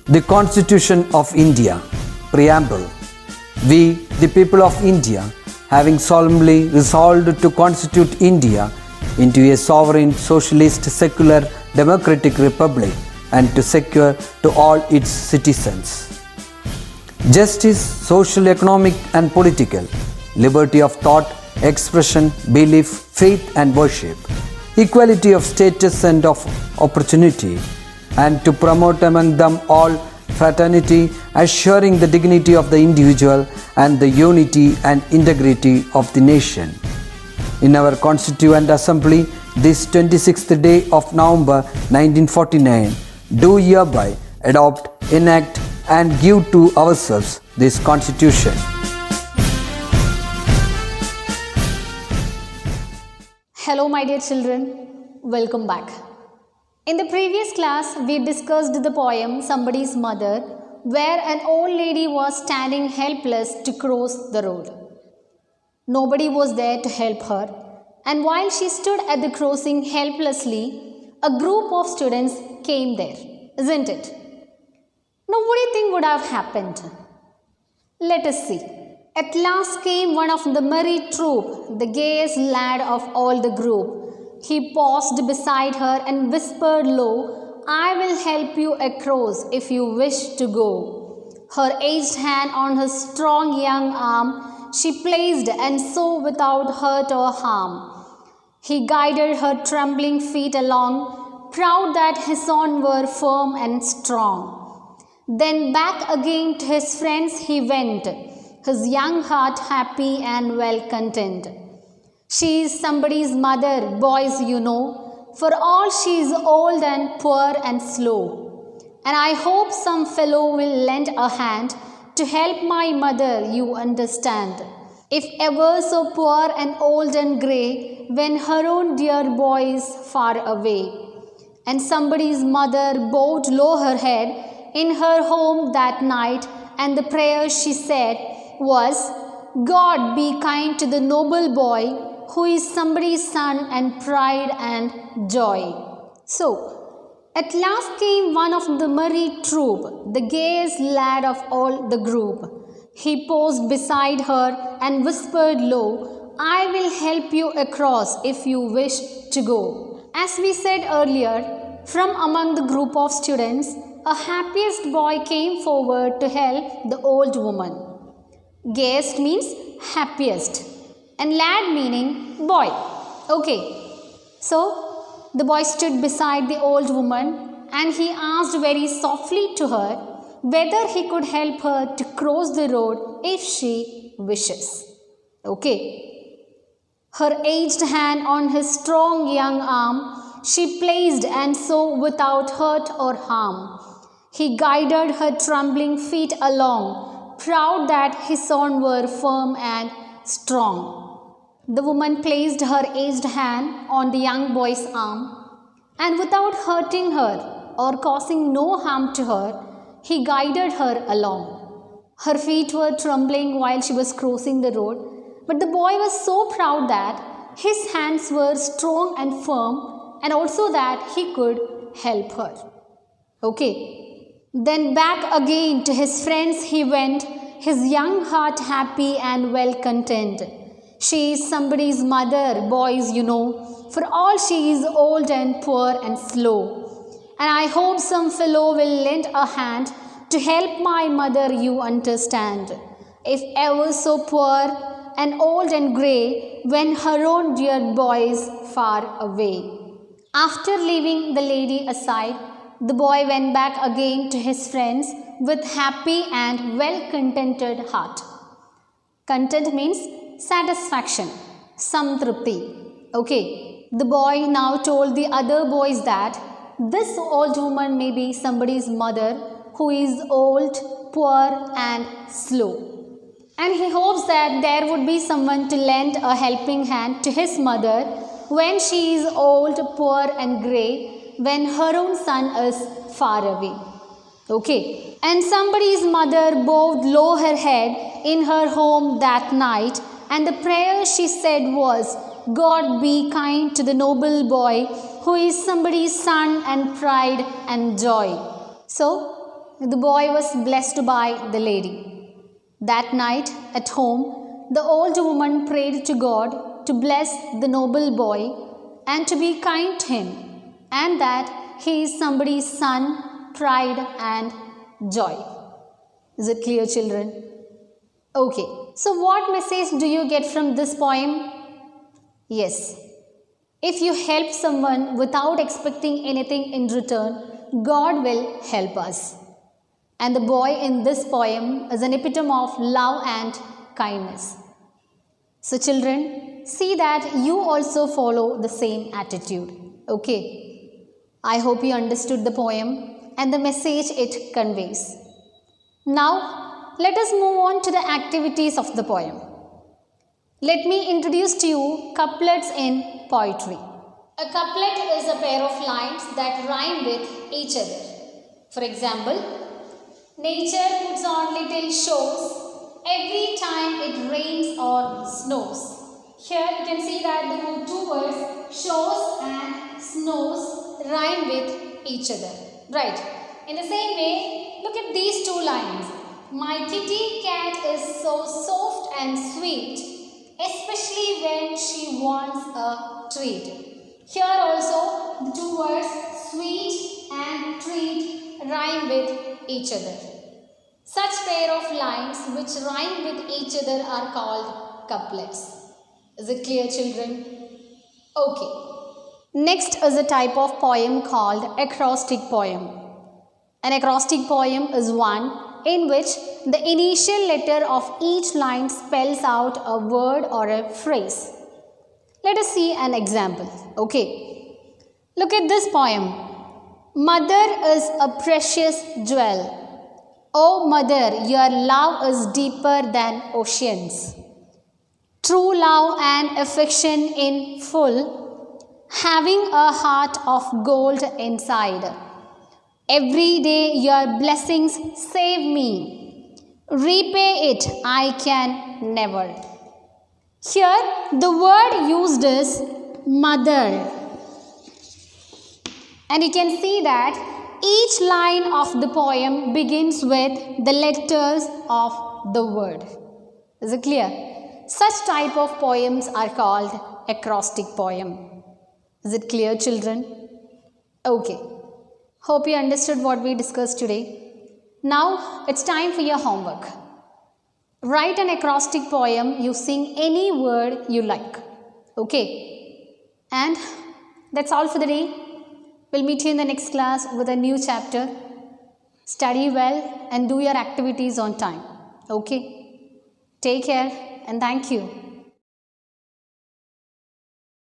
The Constitution of India, Preamble. We, the people of India, having solemnly resolved to constitute India into a sovereign, socialist, secular, democratic republic and to secure to all its citizens justice, social, economic and political, liberty of thought, expression, belief, faith and worship, equality of status and of opportunity, and to promote among them all fraternity, assuring the dignity of the individual and the unity and integrity of the nation. In our Constituent Assembly, this 26th day of November 1949, do hereby adopt, enact and give to ourselves this Constitution. Hello my dear children, welcome back. In the previous class, we discussed the poem Somebody's Mother, where an old lady was standing helpless to cross the road. Nobody was there to help her, and while she stood at the crossing helplessly, a group of students came there, isn't it? Now what do you think would have happened? Let us see. At last came one of the merry troop, the gayest lad of all the group. He paused beside her and whispered low, I will help you across if you wish to go. Her aged hand on his strong young arm she placed, and so without hurt or harm he guided her trembling feet along, proud that his own were firm and strong. Then back again to his friends he went, his young heart happy and well content. She is somebody's mother, boys, you know, for all she is old and poor and slow. And I hope some fellow will lend a hand to help my mother, you understand. If ever so poor and old and grey, when her own dear boy is far away. And somebody's mother bowed low her head in her home that night, and the prayer she said was, God be kind to the noble boy, who is somebody's son and pride and joy. So, at last came one of the merry troop, the gayest lad of all the group. He paused beside her and whispered low, I will help you across if you wish to go. As we said earlier, from among the group of students, a happiest boy came forward to help the old woman. Gayest means happiest, and lad meaning boy. Okay, so the boy stood beside the old woman and he asked very softly to her whether he could help her to cross the road if she wishes. Okay. Her aged hand on his strong young arm she placed, and so without hurt or harm he guided her trembling feet along, proud that his own were firm and strong. The woman placed her aged hand on the young boy's arm, and without hurting her or causing no harm to her, he guided her along. Her feet were trembling while she was crossing the road, but the boy was so proud that his hands were strong and firm, and also that he could help her. Okay. Then back again to his friends he went, his young heart happy and well content. She is somebody's mother, boys, you know, for all she is old and poor and slow. And I hope some fellow will lend a hand to help my mother, you understand. If ever so poor and old and grey, when her own dear boy is far away. After leaving the lady aside, the boy went back again to his friends with happy and well-contented heart. Content means satisfaction, samtrupti. Okay, the boy now told the other boys that this old woman may be somebody's mother who is old, poor and slow. And he hopes that there would be someone to lend a helping hand to his mother when she is old, poor and grey, when her own son is far away. Okay. And somebody's mother bowed low her head in her home that night, and the prayer she said was, God be kind to the noble boy who is somebody's son and pride and joy. So, the boy was blessed by the lady. That night at home, the old woman prayed to God to bless the noble boy and to be kind to him, and that he is somebody's son, pride and joy. Is it clear, children? Okay, so what message do you get from this poem? Yes, if you help someone without expecting anything in return, God will help us. And the boy in this poem is an epitome of love and kindness. So, children, see that you also follow the same attitude. Okay? I hope you understood the poem and the message it conveys. Now, let us move on to the activities of the poem. Let me introduce to you couplets in poetry. A couplet is a pair of lines that rhyme with each other. For example, nature puts on little shows every time it rains or snows. Here you can see that the two words shows and snows rhyme with each other. Right. In the same way, look at these two lines. My kitty cat is so soft and sweet, especially when she wants a treat. Here also the two words sweet and treat rhyme with each other. Such pair of lines which rhyme with each other are called couplets. Is it clear, children? Okay. Next is a type of poem called acrostic poem. An acrostic poem is one in which the initial letter of each line spells out a word or a phrase. Let us see an example. Okay. Look at this poem. Mother is a precious jewel. Oh mother, your love is deeper than oceans. True love and affection in full, having a heart of gold inside. Every day your blessings save me. Repay it I can never. Here the word used is mother. And you can see that each line of the poem begins with the letters of the word. Is it clear? Such type of poems are called acrostic poem. Is it clear, children? Okay. Hope you understood what we discussed today. Now it's time for your homework. Write an acrostic poem using any word you like. Okay? And that's all for the day. We'll meet you in the next class with a new chapter. Study well and do your activities on time. Okay? Take care and thank you.